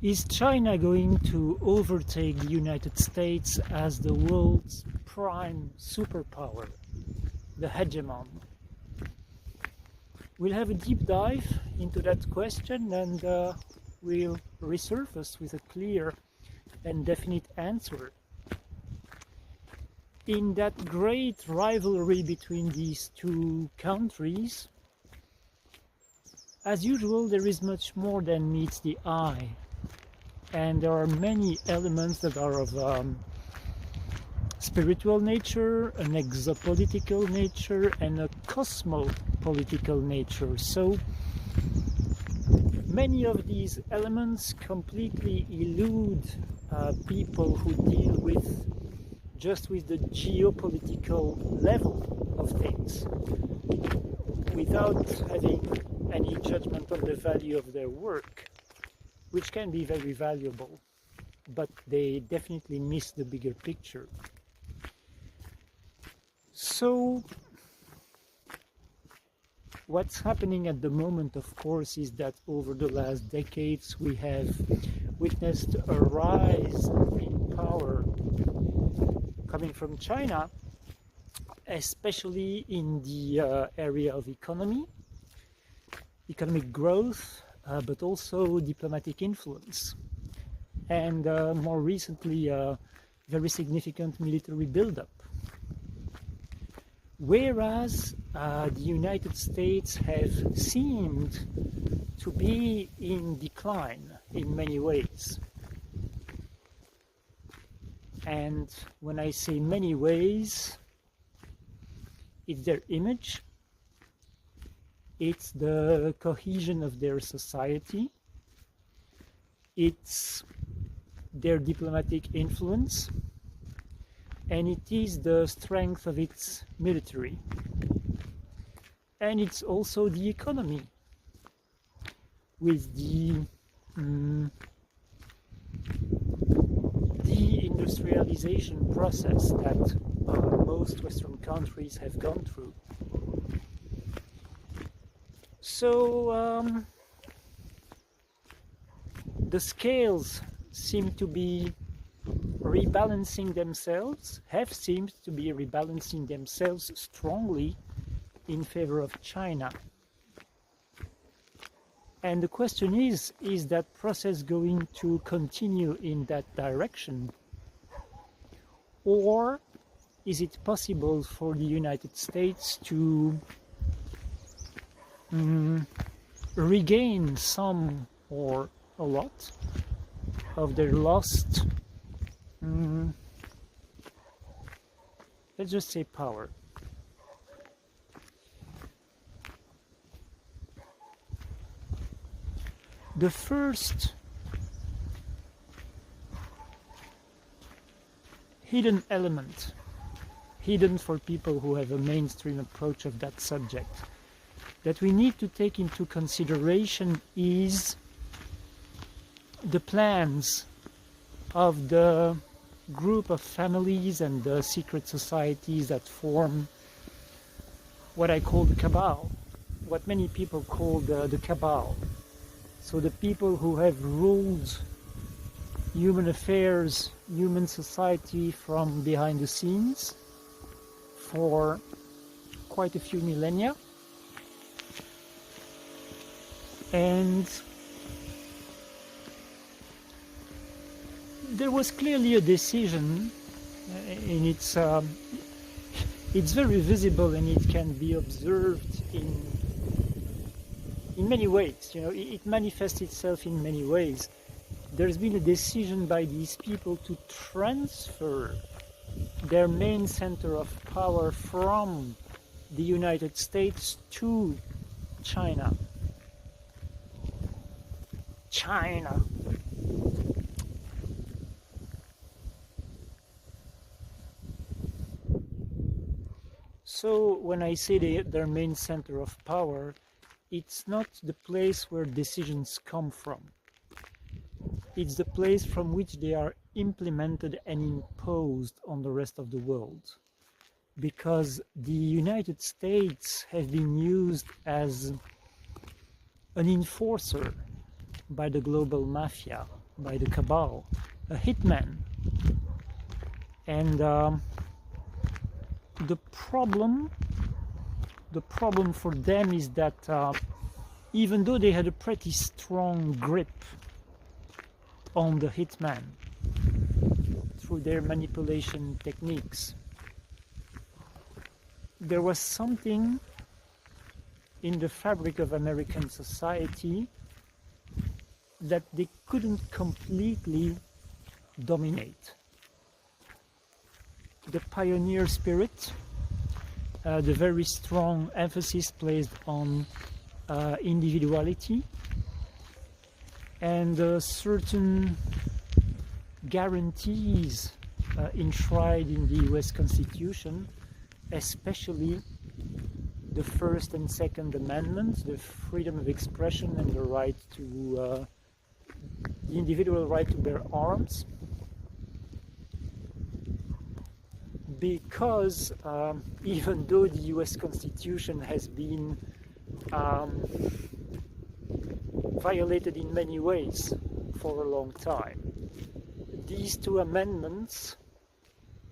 Is China going to overtake the United States as the world's prime superpower, the hegemon? We'll have a deep dive into that question, and we'll resurface with a clear and definite answer. In that great rivalry between these two countries, as usual, there is much more than meets the eye. And there are many elements that are of spiritual nature, an exopolitical nature, and a cosmopolitical nature. So many of these elements completely elude people who deal with just with the geopolitical level of things, without having any judgment on the value of their work, which can be very valuable, but they definitely miss the bigger picture. So what's happening at the moment, of course, is that over the last decades we have witnessed a rise in power coming from China, especially in the area of economic growth, but also diplomatic influence, and more recently very significant military buildup. Whereas the United States have seemed to be in decline in many ways. And when I say many ways, it's their image, it's the cohesion of their society, it's their diplomatic influence, and it is the strength of its military. And it's also the economy, with the industrialization process that most Western countries have gone through. So the scales seem to be rebalancing themselves, have seemed to be rebalancing themselves strongly in favor of China. And the question is that process going to continue in that direction? Or is it possible for the United States to regain some or a lot of their lost, let's just say, power? The first hidden element, hidden for people who have a mainstream approach of that subject, that we need to take into consideration is the plans of the group of families and the secret societies that form what I call the cabal, what many people call the cabal. So the people who have ruled human affairs, human society from behind the scenes for quite a few millennia. And there was clearly a decision, and it's very visible, and it can be observed in many ways. You know, it manifests itself in many ways. There's been a decision by these people to transfer their main center of power from the United States to China. China. So when I say their main center of power, it's not the place where decisions come from. It's the place from which they are implemented and imposed on the rest of the world. Because the United States have been used as an enforcer by the global mafia, by the cabal, a hitman. And the problem for them is that even though they had a pretty strong grip on the hitman through their manipulation techniques, there was something in the fabric of American society that they couldn't completely dominate. The pioneer spirit, the very strong emphasis placed on individuality, and certain guarantees enshrined in the US Constitution, especially the First and Second Amendments, the freedom of expression and the right to the individual right to bear arms. Because even though the US Constitution has been violated in many ways for a long time, these two amendments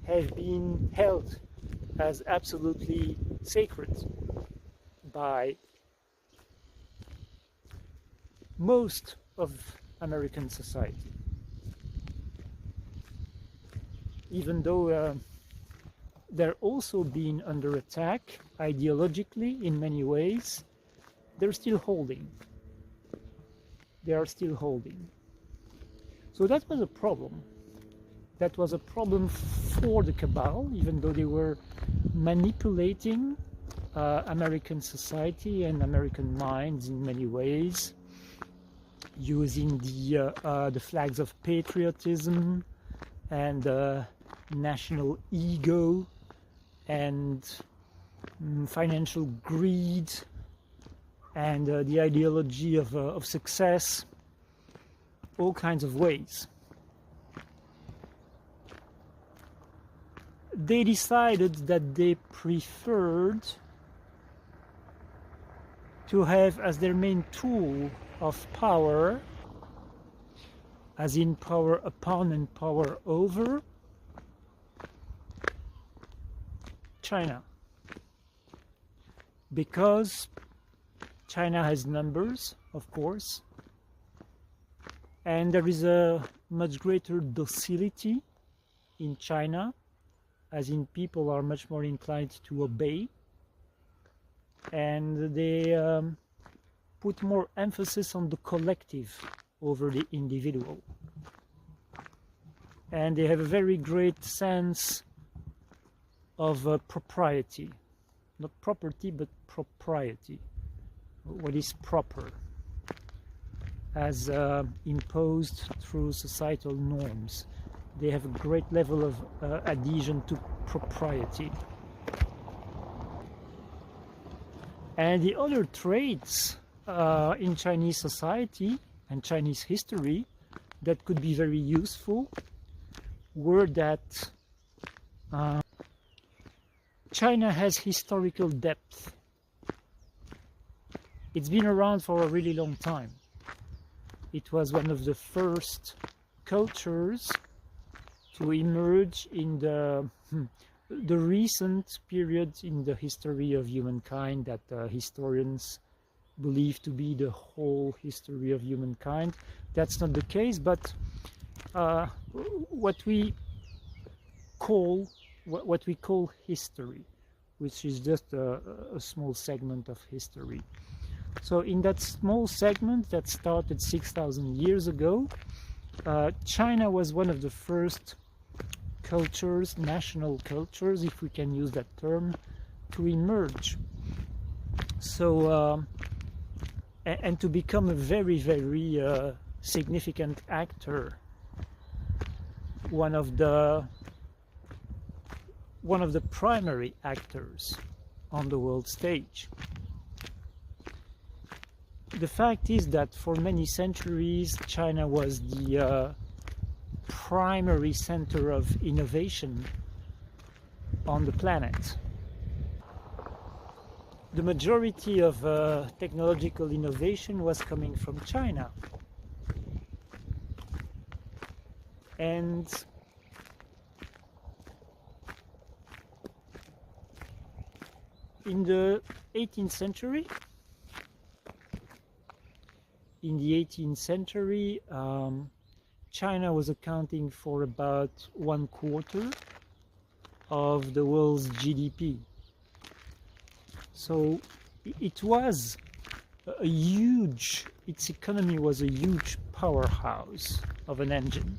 have been held as absolutely sacred by most of American society. Even though they're also being under attack ideologically in many ways, they're still holding. They are still holding. So that was a problem. That was a problem for the cabal, even though they were manipulating American society and American minds in many ways, using the flags of patriotism and national ego and financial greed and the ideology of success, all kinds of ways. They decided that they preferred to have as their main tool of power, as in power upon and power over, China. Because China has numbers, of course, and there is a much greater docility in China, as in people are much more inclined to obey, and they put more emphasis on the collective over the individual. And they have a very great sense of propriety, not property but propriety, what is proper, as imposed through societal norms. They have a great level of adhesion to propriety. And the other traits in Chinese society and Chinese history that could be very useful were that China has historical depth. It's been around for a really long time. It was one of the first cultures to emerge in the recent period in the history of humankind that historians believe to be the whole history of humankind. That's not the case, but what we call history, which is just a small segment of history. So in that small segment that started 6,000 years ago, China was one of the first cultures, national cultures, if we can use that term, to emerge. So, and to become a very, very significant actor, one of the primary actors on the world stage. The fact is that for many centuries China was the primary center of innovation on the planet. The majority of technological innovation was coming from China. And in the 18th century, China was accounting for about 1/4 of the world's GDP. So it was a huge, its economy was a huge powerhouse of an engine.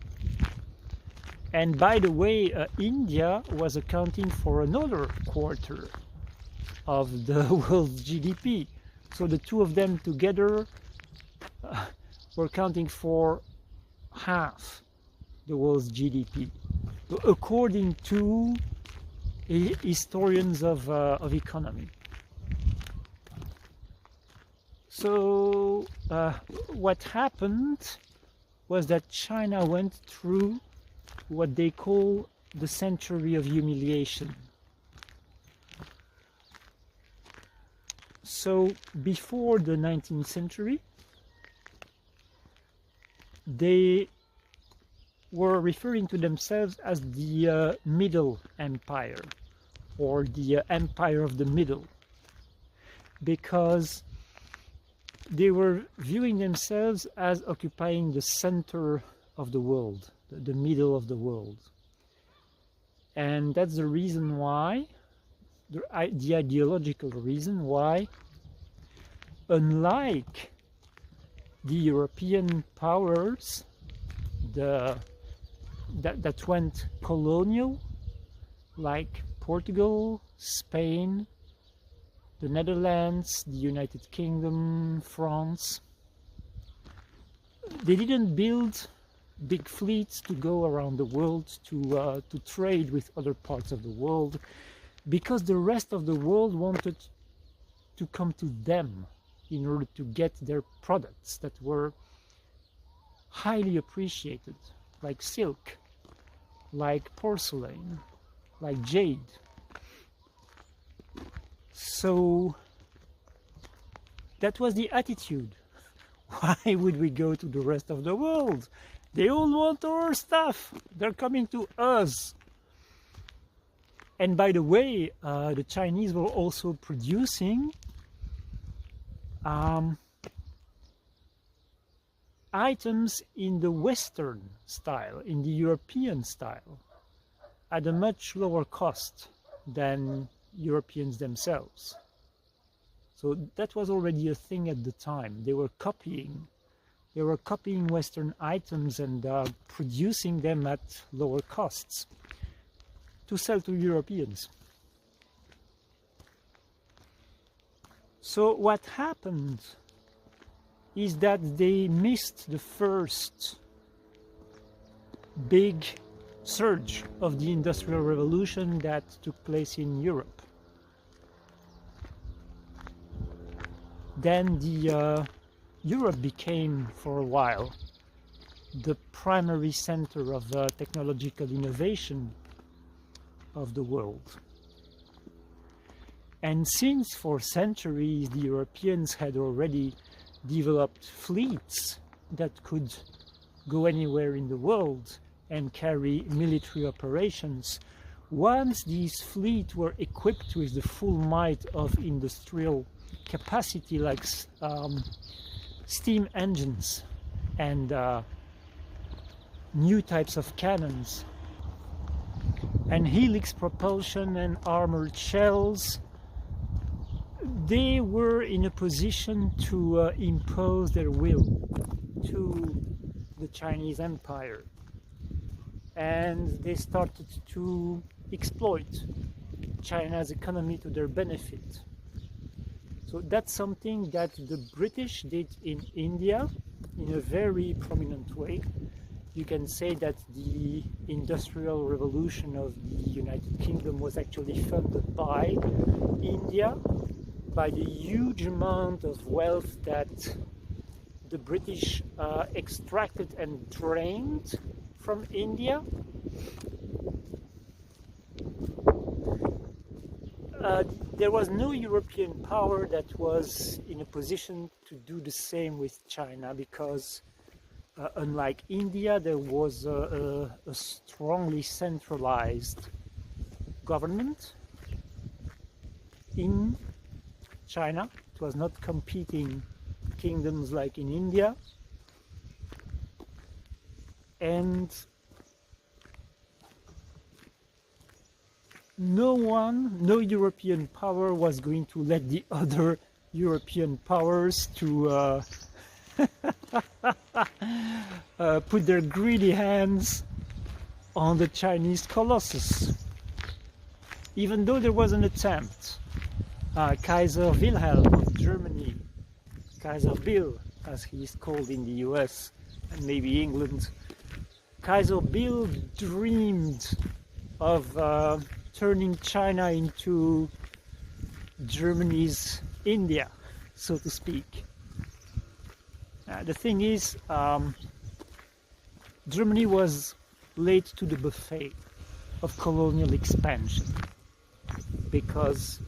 And by the way, India was accounting for another 1/4 of the world's GDP. So the two of them together were accounting for half the world's GDP, according to historians of economy. So what happened was that China went through what they call the century of humiliation. So before the 19th century, they were referring to themselves as the Middle Empire, or the Empire of the Middle, because they were viewing themselves as occupying the center of the world, the middle of the world. And that's the reason why, the ideological reason why, unlike the European powers that went colonial, like Portugal, Spain, the Netherlands, the United Kingdom, France, they didn't build big fleets to go around the world to trade with other parts of the world, because the rest of the world wanted to come to them in order to get their products that were highly appreciated, like silk, like porcelain, like jade. So that was the attitude. Why would we go to the rest of the world? They all want our stuff. They're coming to us. And by the way, the Chinese were also producing items in the Western style, in the European style, at a much lower cost than Europeans themselves. So that was already a thing at the time. They were copying Western items and producing them at lower costs to sell to Europeans. So what happened is that they missed the first big surge of the Industrial Revolution that took place in Europe. Then Europe became, for a while, the primary center of technological innovation of the world. And since for centuries the Europeans had already developed fleets that could go anywhere in the world and carry military operations, once these fleets were equipped with the full might of industrial capacity, like steam engines and new types of cannons and helix propulsion and armored shells, they were in a position to impose their will to the Chinese Empire, and they started to exploit China's economy to their benefit. So that's something that the British did in India in a very prominent way. You can say that the Industrial Revolution of the United Kingdom was actually funded by India, by the huge amount of wealth that the British extracted and drained from India. There was no European power that was in a position to do the same with China, because unlike India, there was a strongly centralized government in China. It was not competing kingdoms like in India. And no European power was going to let the other European powers to put their greedy hands on the Chinese colossus. Even though there was an attempt, Kaiser Wilhelm of Germany, Kaiser Bill as he is called in the US and maybe England, Kaiser Bill dreamed of turning China into Germany's India, so to speak. The thing is, Germany was late to the buffet of colonial expansion because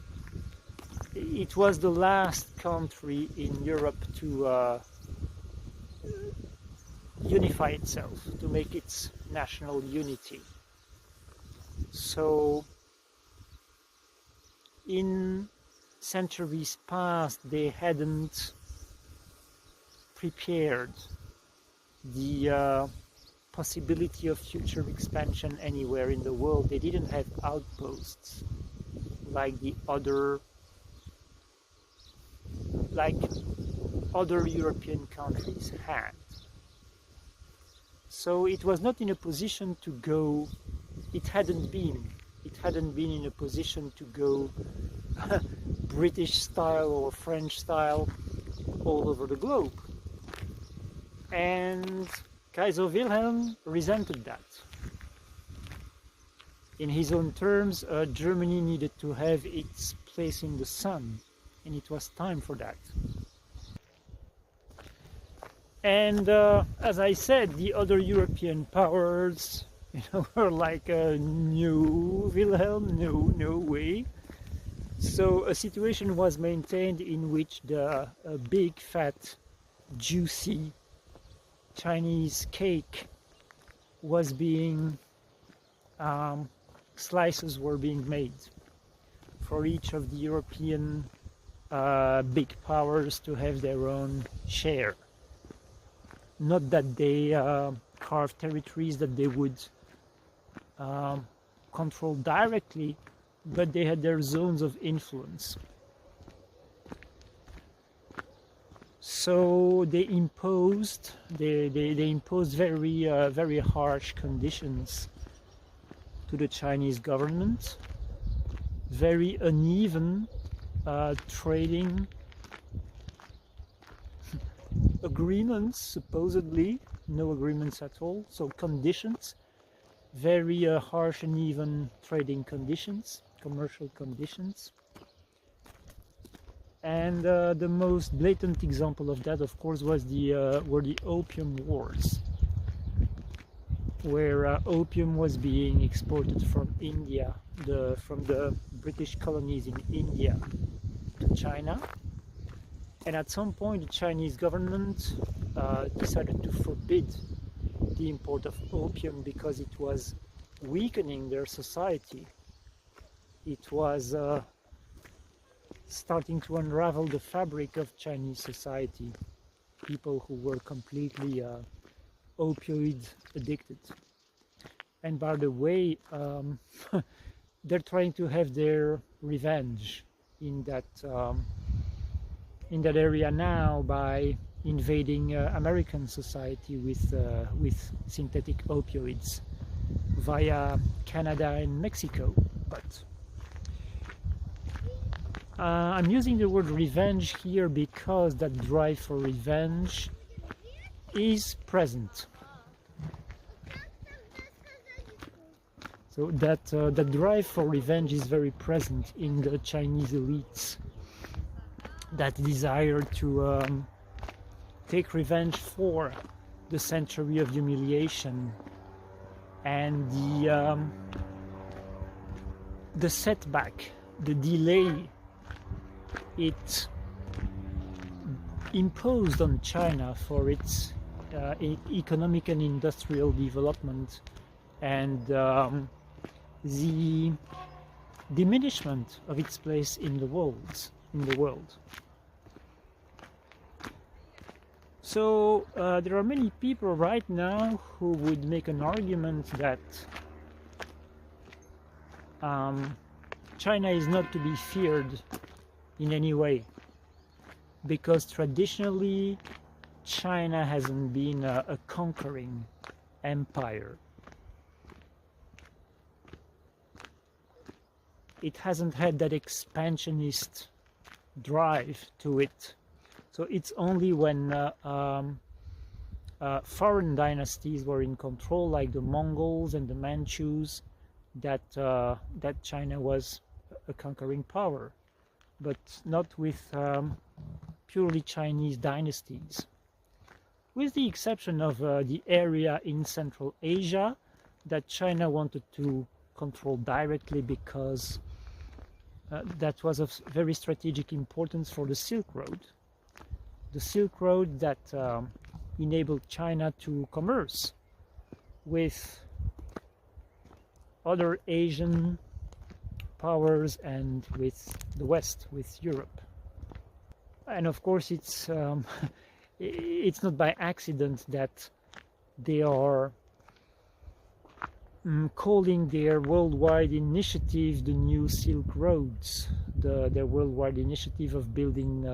it was the last country in Europe to unify itself, to make its national unity. So in centuries past they hadn't prepared the possibility of future expansion anywhere in the world. They didn't have outposts like other European countries had. So it was not in a position to go, it hadn't been in a position to go British style or French style all over the globe. And Kaiser Wilhelm resented that. In his own terms, Germany needed to have its place in the sun, and it was time for that. And as I said, the other European powers, were like, no, Wilhelm, no way. So a situation was maintained in which the big, fat, juicy Chinese cake was being, slices were being made for each of the European big powers to have their own share. Not that they carved territories that they would control directly, but they had their zones of influence. So they imposed very harsh conditions to the Chinese government, very uneven trading agreements, supposedly no agreements at all, so conditions, very harsh and uneven trading conditions, commercial conditions. And the most blatant example of that, of course, were the Opium Wars, where opium was being exported from India, from the British colonies in India to China. And at some point the Chinese government decided to forbid the import of opium because it was weakening their society. It was starting to unravel the fabric of Chinese society. People who were completely opioid addicted. And by the way, they're trying to have their revenge in that area now by invading American society with synthetic opioids via Canada and Mexico. But I'm using the word revenge here because that drive for revenge is present. So that drive for revenge is very present in the Chinese elites. That desire to take revenge for the century of humiliation and the setback, the delay it imposed on China for its economic and industrial development, and the diminishment of its place in the world. So there are many people right now who would make an argument that China is not to be feared in any way, because traditionally China hasn't been a conquering empire. It hasn't had that expansionist drive to it. So it's only when foreign dynasties were in control, like the Mongols and the Manchus, that China was a conquering power, but not with purely Chinese dynasties. With the exception of the area in Central Asia that China wanted to control directly, because that was of very strategic importance for the Silk Road. The Silk Road that enabled China to commerce with other Asian powers and with the West, with Europe. And of course it's not by accident that they are calling their worldwide initiative the New Silk Roads, their worldwide initiative of building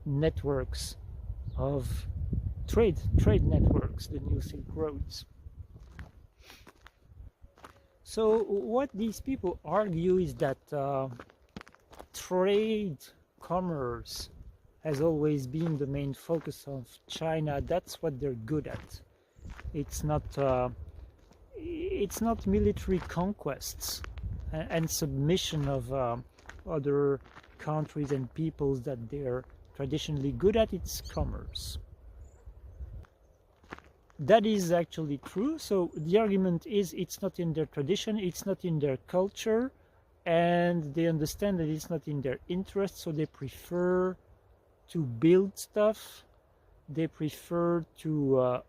networks of trade networks, the New Silk Roads. So what these people argue is that trade, commerce has always been the main focus of China. That's what they're good at. It's not military conquests and submission of other countries and peoples that they're traditionally good at. It's commerce. That is actually true. So the argument is it's not in their tradition, it's not in their culture, and they understand that it's not in their interest, so they prefer to build stuff. They prefer to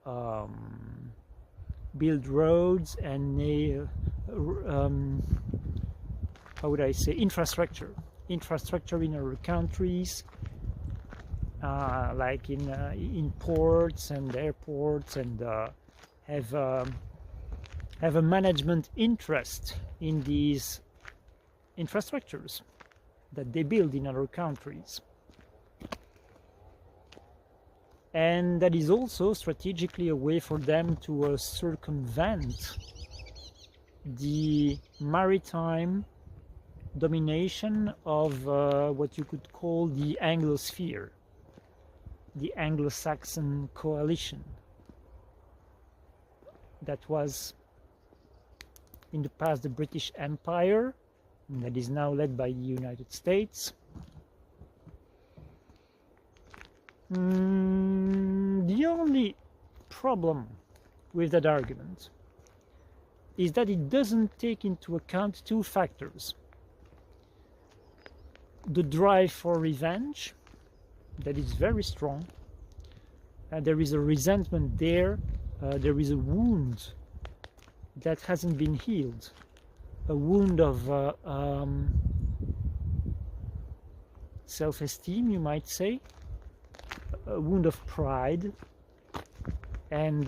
build roads and how would I say, infrastructure in our countries, like in ports and airports, and have a management interest in these infrastructures that they build in other countries. And that is also strategically a way for them to circumvent the maritime domination of what you could call the Anglosphere, the Anglo-Saxon coalition that was in the past the British Empire, and that is now led by the United States. The only problem with that argument is that it doesn't take into account two factors: the drive for revenge, that is very strong, and there is a resentment there, there is a wound that hasn't been healed, a wound of self-esteem, you might say, a wound of pride, and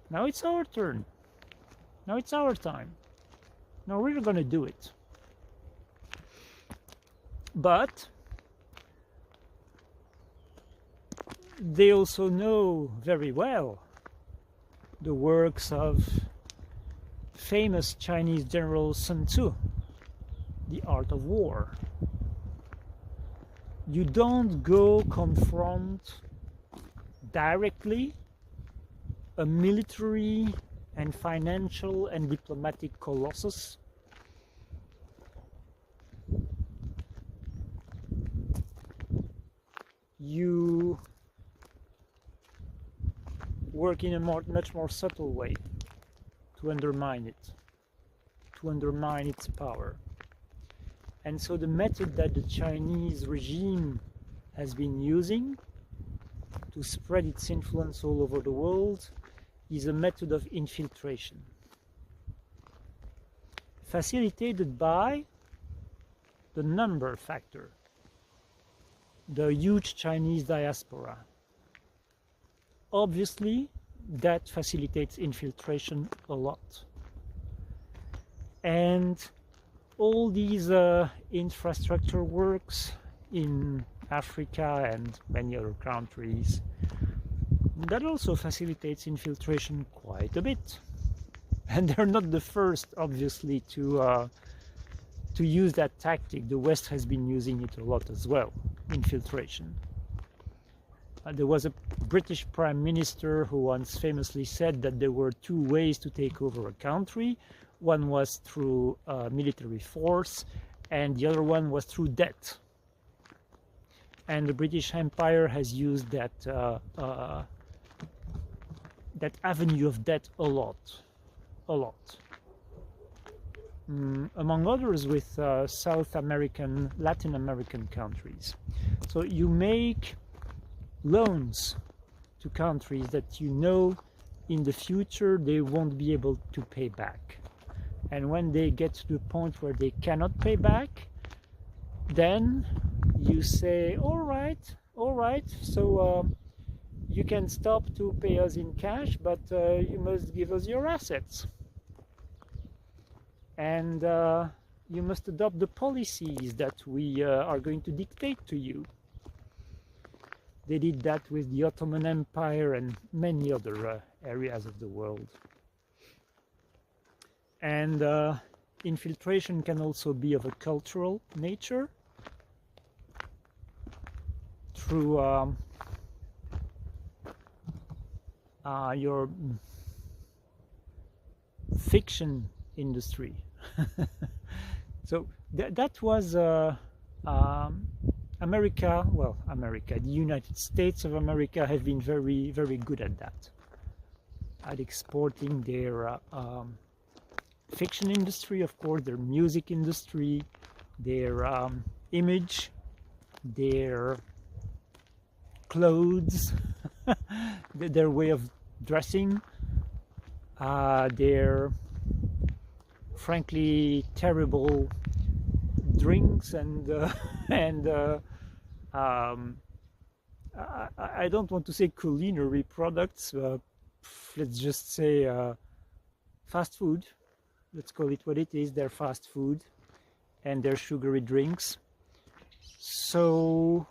now it's our turn, now it's our time, now we're gonna do it. But they also know very well the works of famous Chinese general Sun Tzu, The Art of War. You don't go confront directly a military and financial and diplomatic colossus. You work in a much more subtle way to undermine it, to undermine its power. And so the method that the Chinese regime has been using to spread its influence all over the world is a method of infiltration, facilitated by the number factor, the huge Chinese diaspora. Obviously, that facilitates infiltration a lot. And all these infrastructure works in Africa and many other countries, that also facilitates infiltration quite a bit. And they're not the first, obviously, to use that tactic. The West has been using it a lot as well, infiltration. There was a British Prime Minister who once famously said that there were two ways to take over a country. One was through military force, and the other one was through debt. And the British Empire has used that that avenue of debt a lot. Among others with South American, Latin American countries. So you make loans to countries that you know in the future they won't be able to pay back. And when they get to the point where they cannot pay back, then you say, all right, so you can stop to pay us in cash, but you must give us your assets. And you must adopt the policies that we are going to dictate to you. They did that with the Ottoman Empire and many other areas of the world. And infiltration can also be of a cultural nature through your fiction industry. So that was America, the United States of America have been very, very good at that, at exporting their fiction industry, of course, their music industry, their image, their clothes, their way of dressing, their frankly terrible drinks and I don't want to say culinary products, let's just say fast food. Let's call it what it is, their fast food and their sugary drinks. So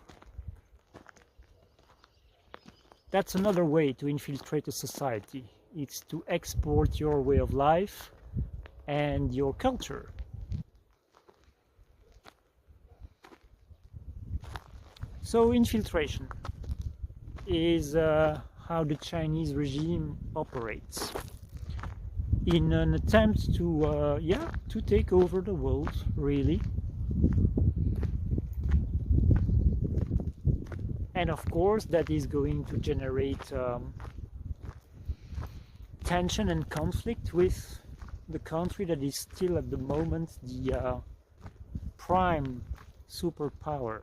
that's another way to infiltrate a society. It's to export your way of life and your culture. So infiltration is how the Chinese regime operates in an attempt to take over the world, really. And of course that is going to generate tension and conflict with the country that is still at the moment the prime superpower,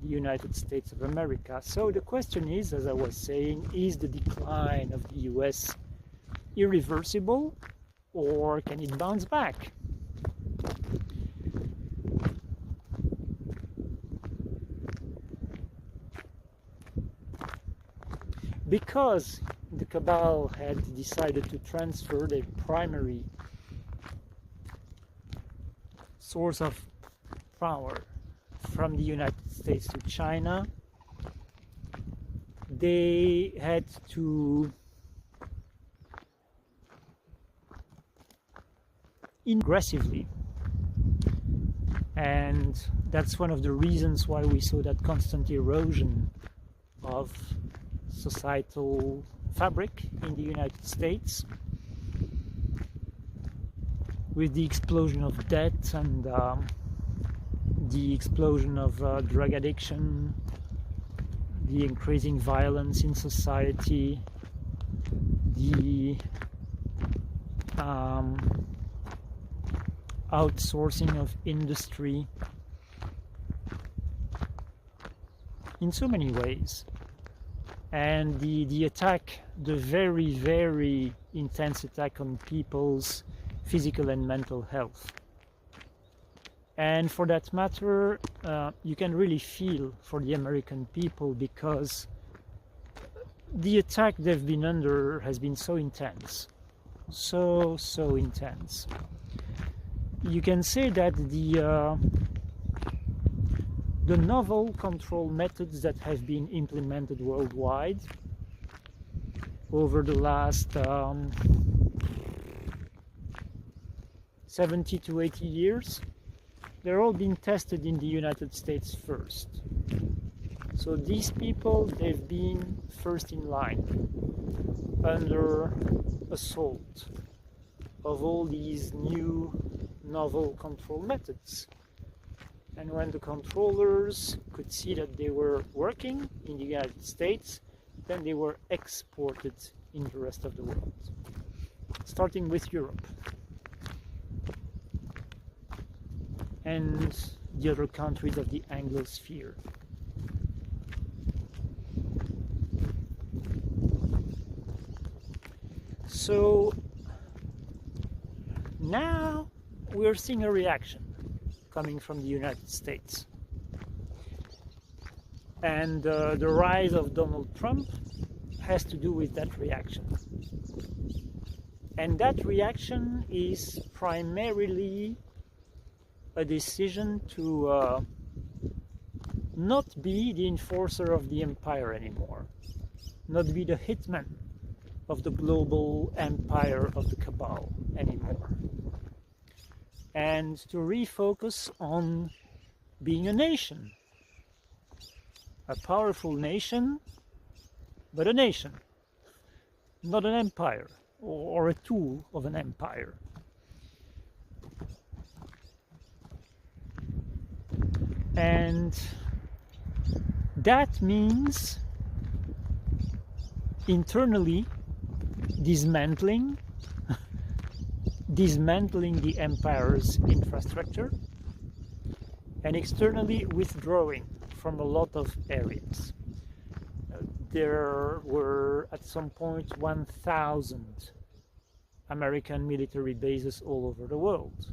the United States of America. So the question is, as I was saying, is the decline of the US irreversible, or can it bounce back? Because the cabal had decided to transfer their primary source of power from the United States to China, they had to aggressively, and that's one of the reasons why we saw that constant erosion of societal fabric in the United States, with the explosion of debt and the explosion of drug addiction, the increasing violence in society, the outsourcing of industry, in so many ways. And the attack, the very, very intense attack on people's physical and mental health. And for that matter, you can really feel for the American people, because the attack they've been under has been so intense. So intense. You can say that the novel control methods that have been implemented worldwide over the last 70 to 80 years, they're all being tested in the United States first. So these people, they've been first in line under assault of all these new novel control methods. And when the controllers could see that they were working in the United States, then they were exported in the rest of the world, starting with Europe and the other countries of the Anglosphere. So now we're seeing a reaction coming from the United States. And the rise of Donald Trump has to do with that reaction. And that reaction is primarily a decision to not be the enforcer of the empire anymore, not be the hitman of the global empire of the cabal anymore, and to refocus on being a nation, a powerful nation, but a nation, not an empire or a tool of an empire. And that means internally dismantling the empire's infrastructure, and externally withdrawing from a lot of areas. There were at some point 1,000 American military bases all over the world.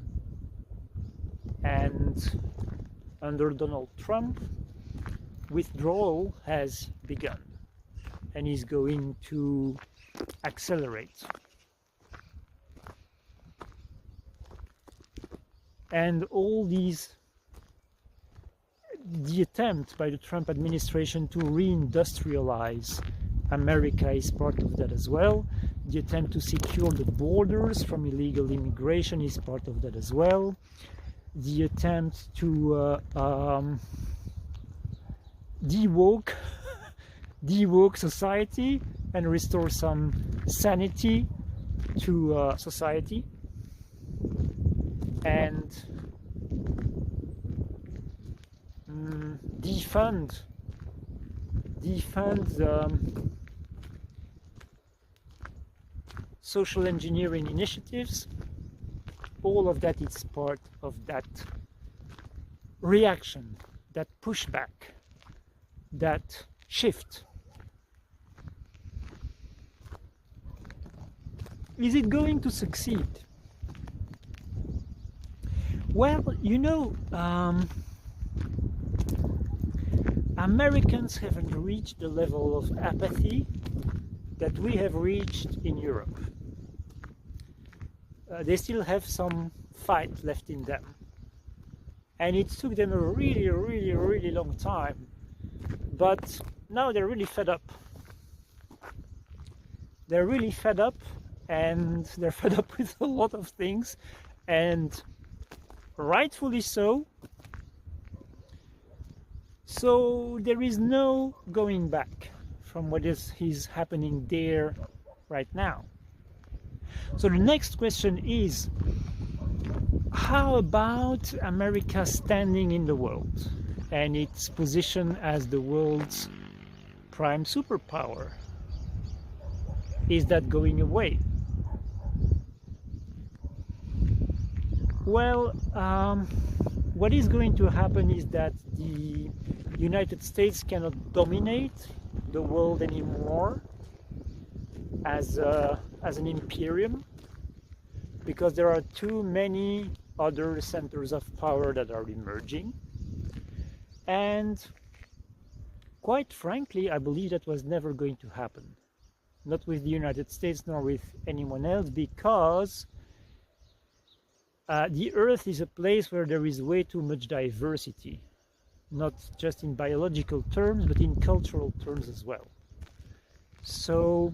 And under Donald Trump, withdrawal has begun and is going to accelerate. And all these, the attempt by the Trump administration to reindustrialize America is part of that as well. The attempt to secure the borders from illegal immigration is part of that as well. The attempt to de-woke society and restore some sanity to society, and defund social engineering initiatives. All of that is part of that reaction, that pushback, that shift. Is it going to succeed? Well, you know, Americans haven't reached the level of apathy that we have reached in Europe. They still have some fight left in them. And it took them a really long time. But now they're really fed up. They're really fed up, and they're fed up with a lot of things, and rightfully so. So there is no going back from what is happening there right now. So the next question is, how about America standing in the world and its position as the world's prime superpower? Is that going away? Well, what is going to happen is that the United States cannot dominate the world anymore as an imperium, because there are too many other centers of power that are emerging. And quite frankly, I believe that was never going to happen. Not with the United States nor with anyone else, because the Earth is a place where there is way too much diversity, not just in biological terms, but in cultural terms as well. So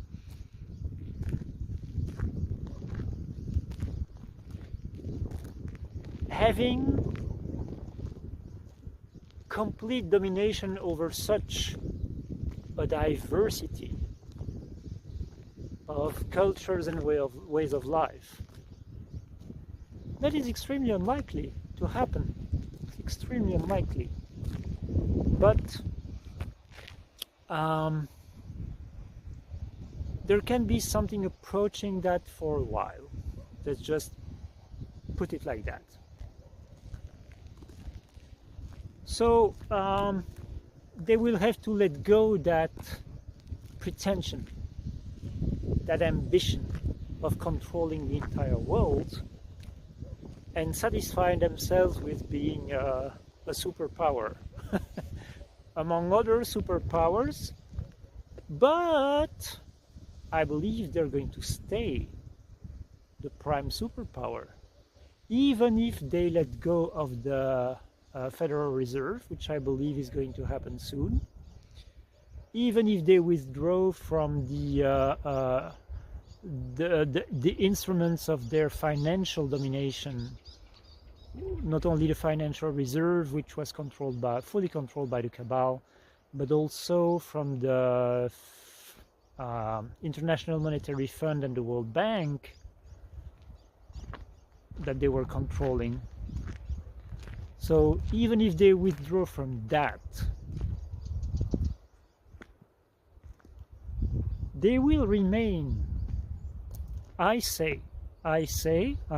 having complete domination over such a diversity of cultures and ways of life, that is extremely unlikely to happen. It's extremely unlikely. But there can be something approaching that for a while. Let's just put it like that. So they will have to let go that pretension, that ambition of controlling the entire world, and satisfy themselves with being a superpower among other superpowers. But I believe they're going to stay the prime superpower, even if they let go of the Federal Reserve, which I believe is going to happen soon, even if they withdraw from the instruments of their financial domination, not only the financial reserve, which was fully controlled by the cabal, but also from the International Monetary Fund and the World Bank that they were controlling. So even if they withdraw from that, they will remain, I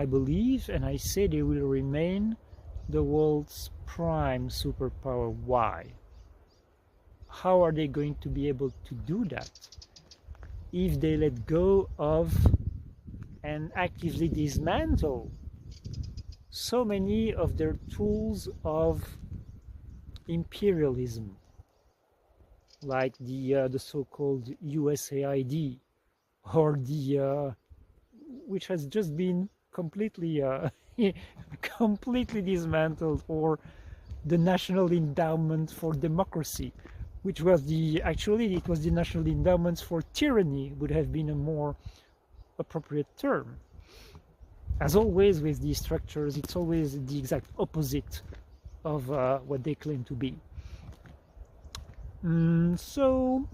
believe, and I say they will remain the world's prime superpower. Why? How are they going to be able to do that if they let go of and actively dismantle so many of their tools of imperialism, like the so-called USAID, or the which has just been completely completely dismantled, or the National Endowment for Democracy, which was actually it was the National Endowment for Tyranny, would have been a more appropriate term. As always with these structures, it's always the exact opposite of what they claim to be. So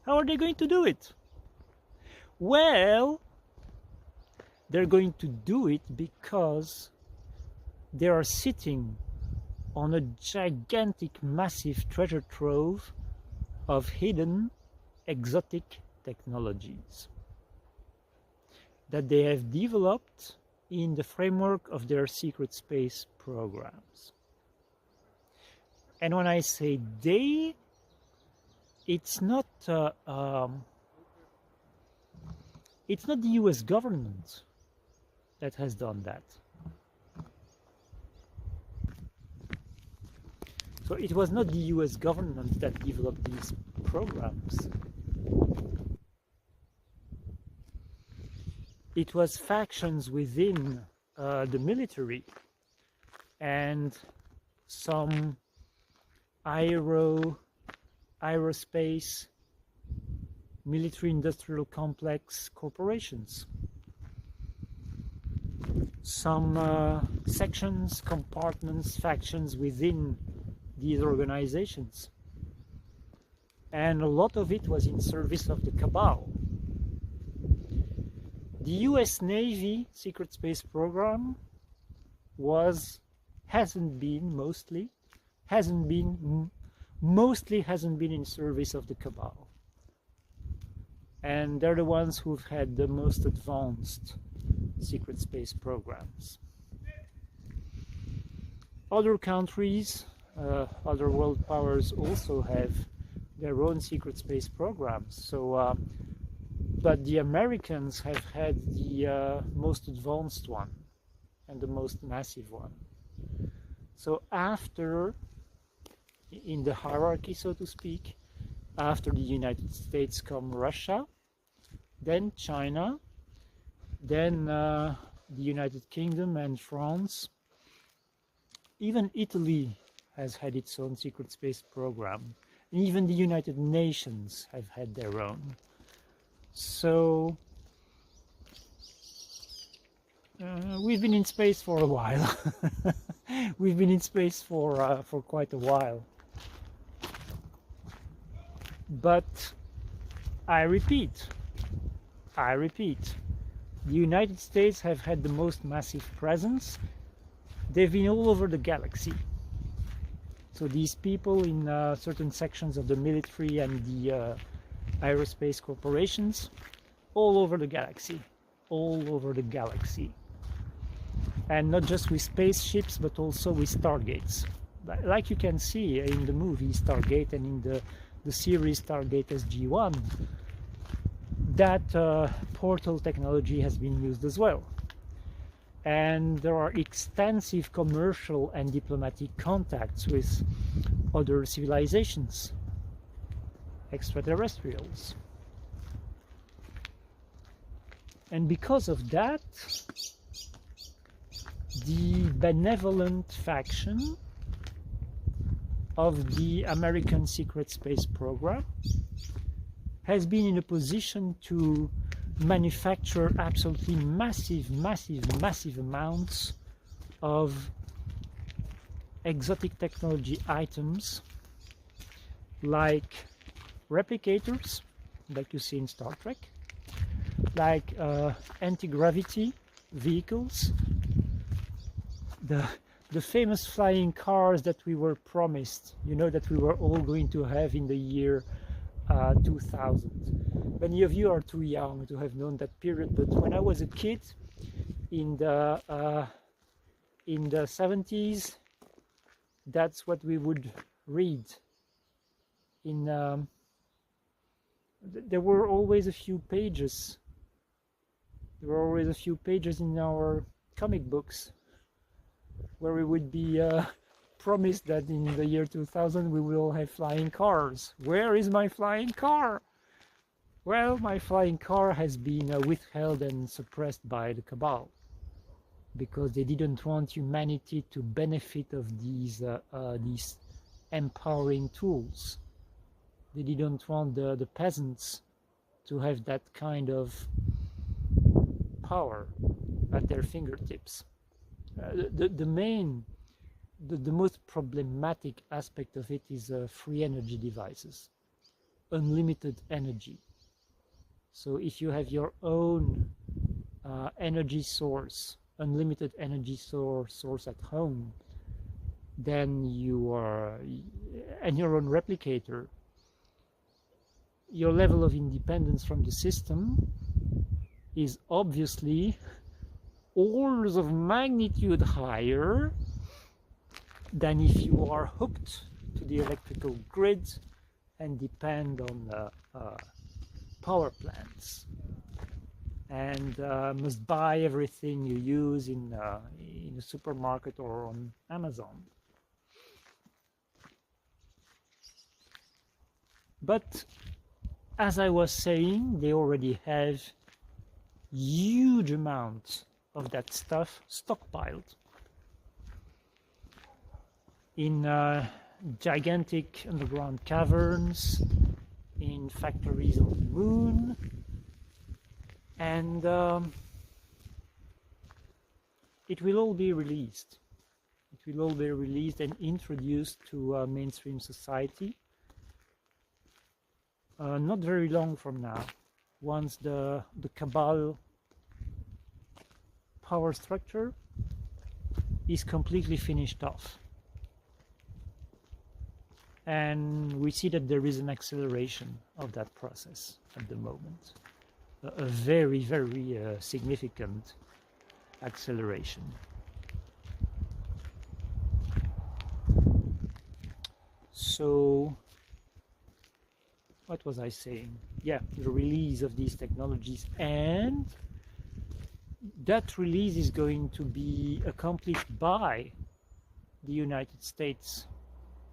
how are they going to do it? Well, they're going to do it because they are sitting on a gigantic, massive treasure trove of hidden, exotic technologies that they have developed in the framework of their secret space programs. And when I say they, it's not the US government that has done that. So it was not the US government that developed these programs. It was factions within the military and some aerospace, military-industrial complex corporations. Some sections, compartments, factions within these organizations. And a lot of it was in service of the cabal. The US Navy secret space program hasn't been in service of the cabal. And they're the ones who've had the most advanced secret space programs. Other countries, other world powers also have their own secret space programs. So, but the Americans have had the most advanced one and the most massive one. So after, in the hierarchy, so to speak, after the United States come Russia, then China, then the United Kingdom and France. Even Italy has had its own secret space program. And even the United Nations have had their own. So we've been in space for a while. We've been in space for quite a while. But I repeat, the United States have had the most massive presence. They've been all over the galaxy. So these people in certain sections of the military and the aerospace corporations, all over the galaxy, and not just with spaceships, but also with stargates, like you can see in the movie Stargate and in the series Stargate SG-1. That portal technology has been used as well. And there are extensive commercial and diplomatic contacts with other civilizations, extraterrestrials. And because of that, the benevolent faction of the American secret space program has been in a position to manufacture absolutely massive amounts of exotic technology items like replicators, like you see in Star Trek, like anti-gravity vehicles, the famous flying cars that we were promised, you know, that we were all going to have in the year 2000. Many of you are too young to have known that period, but when I was a kid in the 70s, that's what we would read. There were always a few pages. There were always a few pages in our comic books where we would be promised that in the year 2000 we will have flying cars. Where is my flying car? Well, my flying car has been withheld and suppressed by the cabal because they didn't want humanity to benefit of these empowering tools. They didn't want the peasants to have that kind of power at their fingertips. The most problematic aspect of it is free energy devices, unlimited energy. So if you have your own energy source, unlimited energy source at home, then you are, and your own replicator, your level of independence from the system is obviously orders of magnitude higher than if you are hooked to the electrical grid and depend on power plants and must buy everything you use in a supermarket or on Amazon. But as I was saying, they already have huge amounts of that stuff stockpiled in gigantic underground caverns, in factories on the moon, and it will all be released. It will all be released and introduced to mainstream society not very long from now, once the cabal power structure is completely finished off. And we see that there is an acceleration of that process at the moment, a very significant acceleration. So what was I saying? Yeah, the release of these technologies, and that release is going to be accomplished by the United States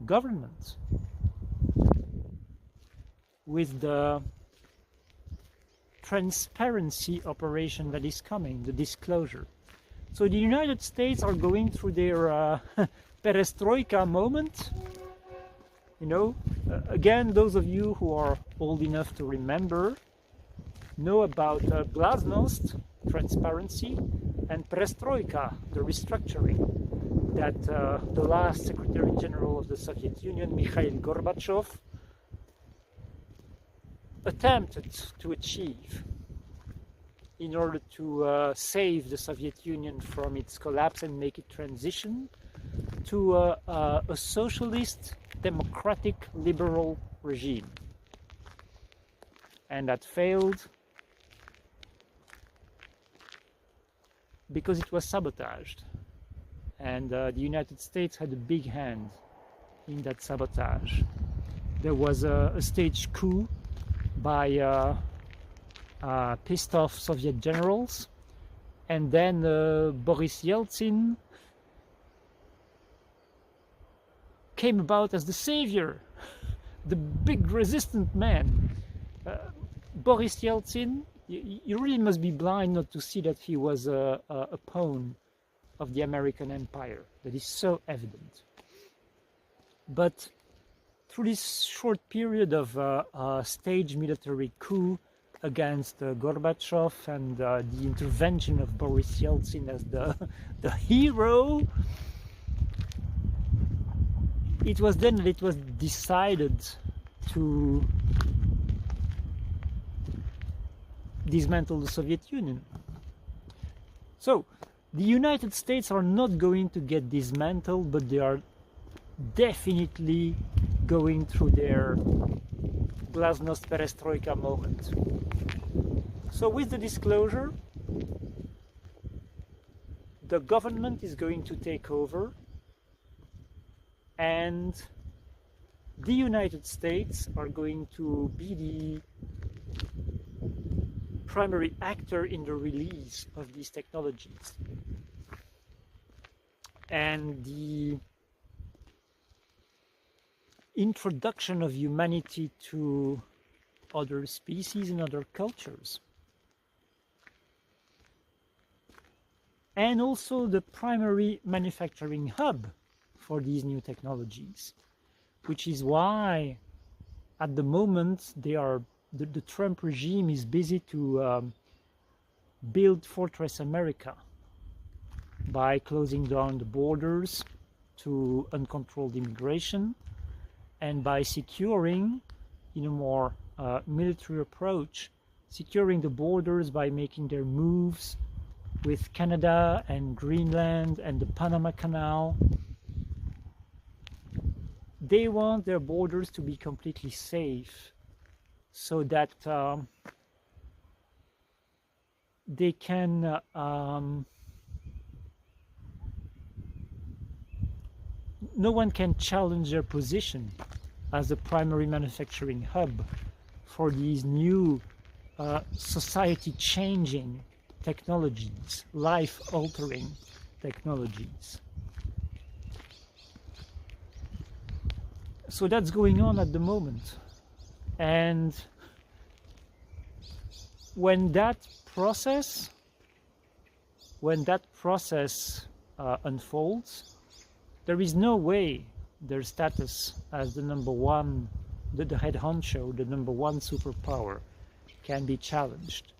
government with the transparency operation that is coming, the disclosure. So the United States are going through their perestroika moment. You know, again, those of you who are old enough to remember know about glasnost, transparency, and perestroika, the restructuring that the last Secretary General of the Soviet Union, Mikhail Gorbachev, attempted to achieve in order to save the Soviet Union from its collapse and make it transition to a socialist, democratic, liberal regime. And that failed because it was sabotaged. And the United States had a big hand in that sabotage. There was a staged coup by pissed off Soviet generals, and then Boris Yeltsin came about as the savior, the big resistant man. Boris Yeltsin, you really must be blind not to see that he was a pawn of the American empire. That is so evident. But through this short period of staged military coup against Gorbachev and the intervention of Boris Yeltsin as the hero, it was then that it was decided to dismantle the Soviet Union. So the United States are not going to get dismantled, but they are definitely going through their glasnost perestroika moment. So with the disclosure, the government is going to take over, and the United States are going to be the primary actor in the release of these technologies. And the introduction of humanity to other species and other cultures. And also the primary manufacturing hub for these new technologies, which is why at the moment the Trump regime is busy to build Fortress America by closing down the borders to uncontrolled immigration, and by securing, in a more military approach, securing the borders by making their moves with Canada and Greenland and the Panama Canal. They want their borders to be completely safe so that they can no one can challenge their position as the primary manufacturing hub for these new society-changing technologies, life-altering technologies. So that's going on at the moment. And when that process unfolds, there is no way their status as the number one, the head honcho, the number one superpower, can be challenged.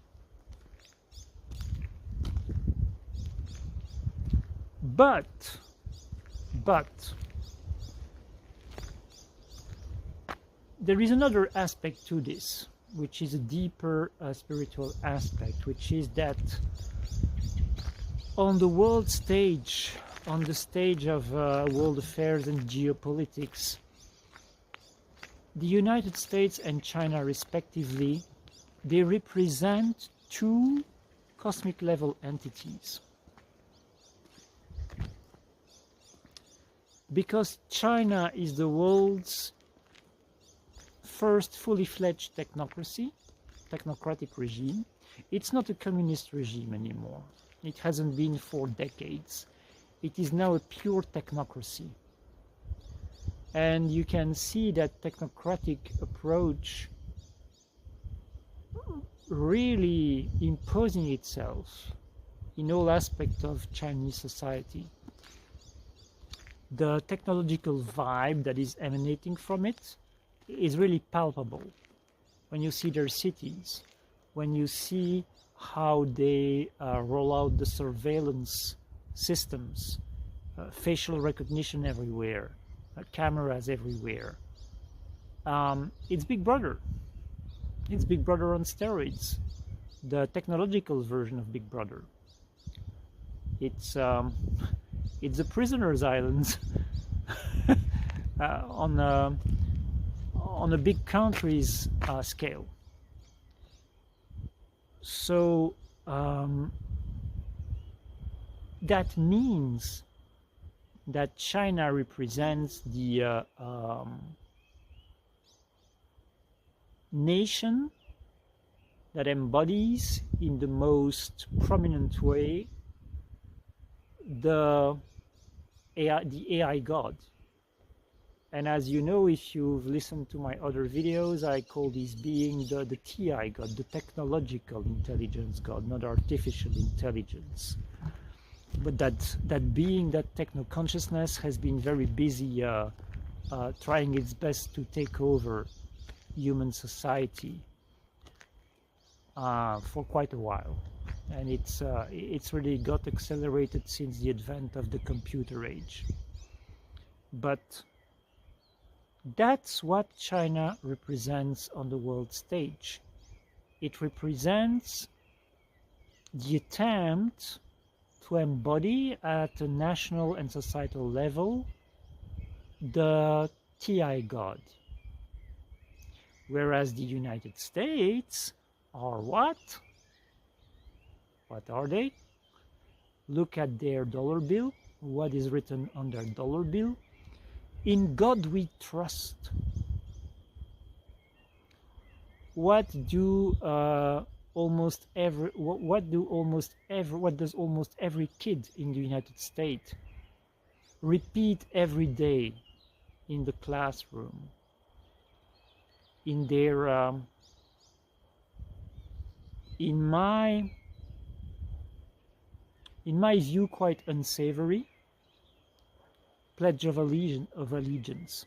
But there is another aspect to this, which is a deeper spiritual aspect, which is that on the world stage, on the stage of world affairs and geopolitics, the United States and China respectively, they represent two cosmic level entities. because China is the world's first fully fledged technocratic regime. It's not a communist regime anymore. It hasn't been for decades. It is now a pure technocracy. And you can see that technocratic approach really imposing itself in all aspects of Chinese society. The technological vibe that is emanating from it is really palpable. When you see their cities, when you see how they roll out the surveillance systems, facial recognition everywhere, cameras everywhere. It's Big Brother. It's Big Brother on steroids, the technological version of Big Brother. It's a prisoner's island on a big country's scale. So that means that China represents the nation that embodies in the most prominent way the AI God. And as you know, if you've listened to my other videos, I call this being the TI God, the technological intelligence God, not artificial intelligence. But that being, that techno-consciousness, has been very busy trying its best to take over human society for quite a while. And it's really got accelerated since the advent of the computer age. But that's what China represents on the world stage. It represents the attempt to embody at a national and societal level the TI God. Whereas the United States are what? What are they? Look at their dollar bill. What is written on their dollar bill? In God we trust. What does almost every kid in the United States repeat every day in the classroom, in their in my view quite unsavory pledge of allegiance.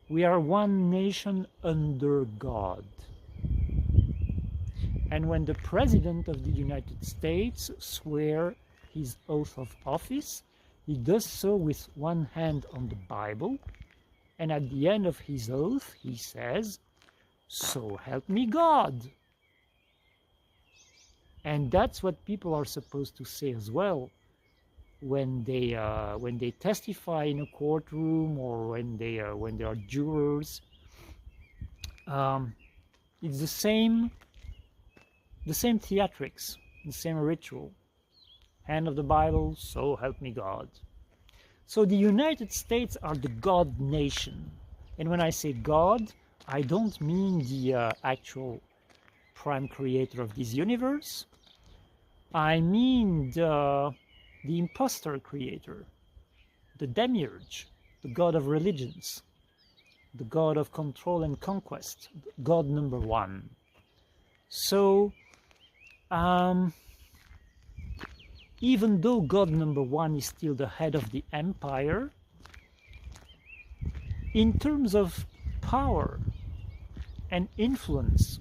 We are one nation under God. And when the President of the United States swears his oath of office, he does so with one hand on the Bible, and at the end of his oath he says, "So help me God." And that's what people are supposed to say as well when they testify in a courtroom, or when they are jurors. It's the same theatrics, the same ritual. Hand of the Bible, so help me God. So the United States are the God nation. And when I say God, I don't mean the actual prime creator of this universe. I mean the imposter creator, the demiurge, the God of religions, the God of control and conquest, God number one. So, even though God number one is still the head of the empire, in terms of power and influence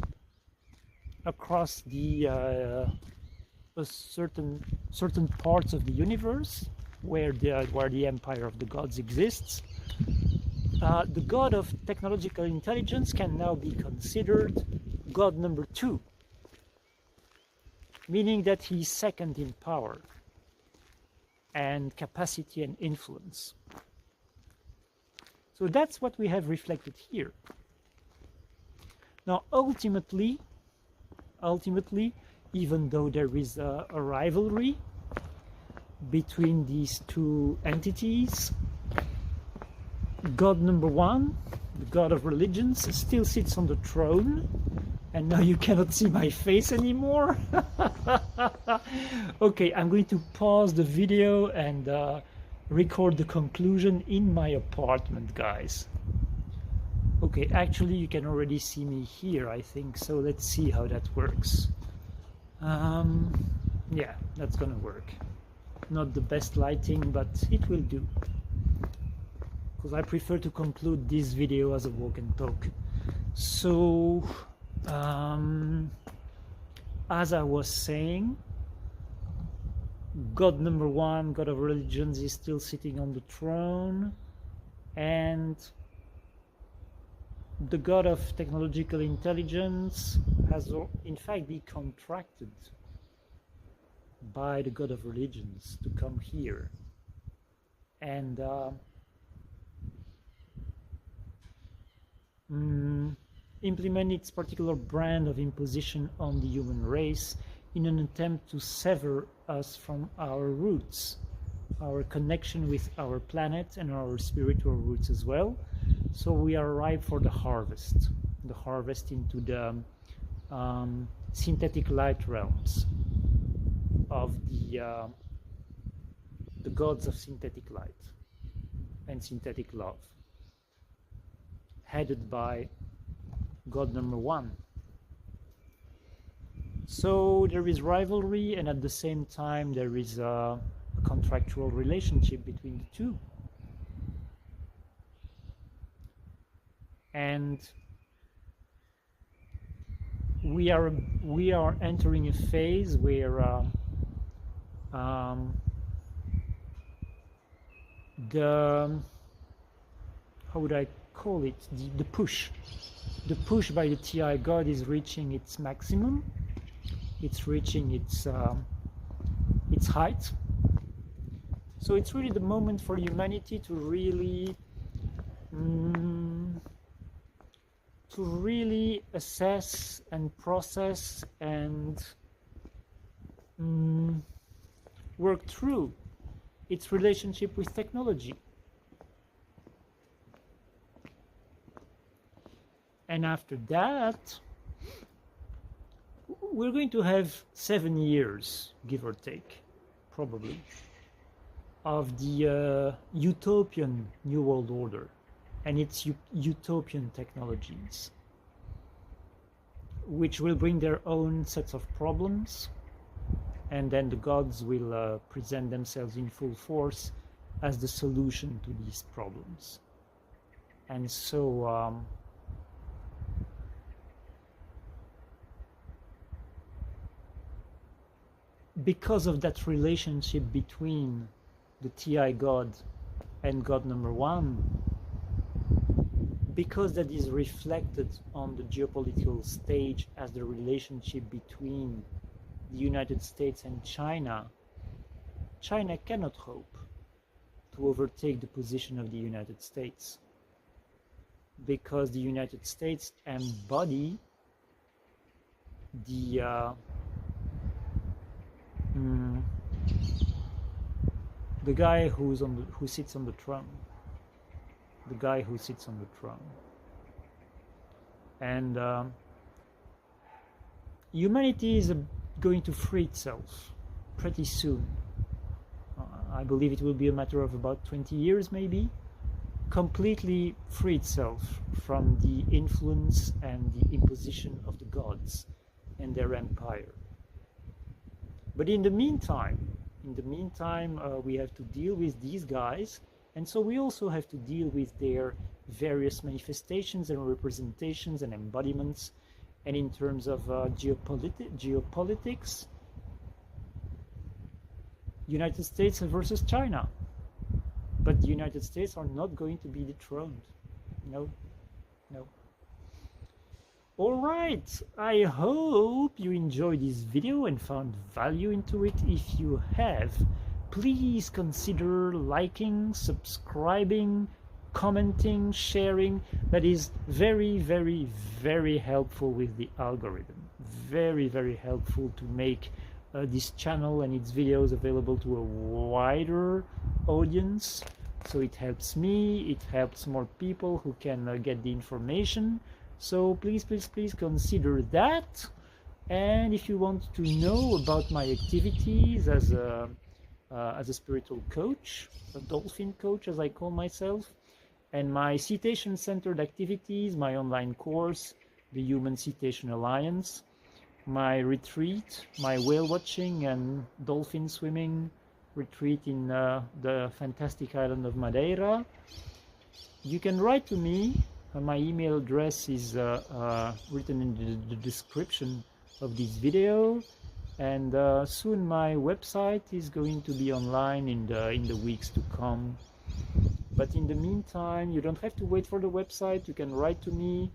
across the certain parts of the universe where the empire of the gods exists, the God of technological intelligence can now be considered God number two, meaning that he's second in power and capacity and influence. So that's what we have reflected here. Now, ultimately, even though there is a rivalry between these two entities, God number one, the god of religions, still sits on the throne. And now you cannot see my face anymore. Okay, I'm going to pause the video and record the conclusion in my apartment, guys. Okay, actually you can already see me here, I think, so let's see how that works. Yeah, that's gonna work. Not the best lighting, but it will do. Because I prefer to conclude this video as a walk and talk. So, as I was saying, God number one, God of religions, is still sitting on the throne, and the God of technological intelligence has in fact been contracted by the God of religions to come here and implement its particular brand of imposition on the human race in an attempt to sever us from our roots, our connection with our planet and our spiritual roots as well. So we are ripe for the harvest into the synthetic light realms of the gods of synthetic light and synthetic love, headed by God number one. So there is rivalry, and at the same time there is a contractual relationship between the two. And we are entering a phase where the, how would I call it, the push by the TI God is reaching its maximum. It's reaching its height. So it's really the moment for humanity to really assess and process and work through its relationship with technology. And after that, we're going to have 7 years, give or take, probably, of the utopian New World Order and its utopian technologies, which will bring their own sets of problems, and then the gods will present themselves in full force as the solution to these problems. And so because of that relationship between the TI God and God number one, because that is reflected on the geopolitical stage as the relationship between the United States and China, China cannot hope to overtake the position of the United States, because the United States embody the guy who sits on the throne. The guy who sits on the throne. And humanity is going to free itself pretty soon. I believe it will be a matter of about 20 years maybe. Completely free itself from the influence and the imposition of the gods and their empire. But in the meantime, we have to deal with these guys, and so we also have to deal with their various manifestations and representations and embodiments. And in terms of geopolitics, United States versus China. But the United States are not going to be dethroned. No, no. All right, I hope you enjoyed this video and found value into it. If you have, please consider liking, subscribing, commenting, sharing. That is very, very, very helpful with the algorithm. Very, very helpful to make this channel and its videos available to a wider audience. So it helps me, it helps more people who can get the information. So please, please, please consider that. And if you want to know about my activities as a spiritual coach, a dolphin coach as I call myself, and my cetacean-centered activities, my online course, the Human-Cetacean Alliance, my retreat, my whale watching and dolphin swimming retreat in the fantastic island of Madeira, you can write to me. My email address is written in the description of this video, and soon my website is going to be online in the weeks to come. But in the meantime, you don't have to wait for the website. You can write to me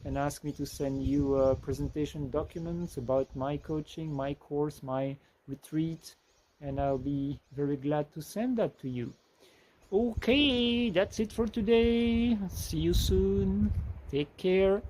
and ask me to send you presentation documents about my coaching, my course, my retreat, and I'll be very glad to send that to you. Okay, that's it for today. See you soon. Take care.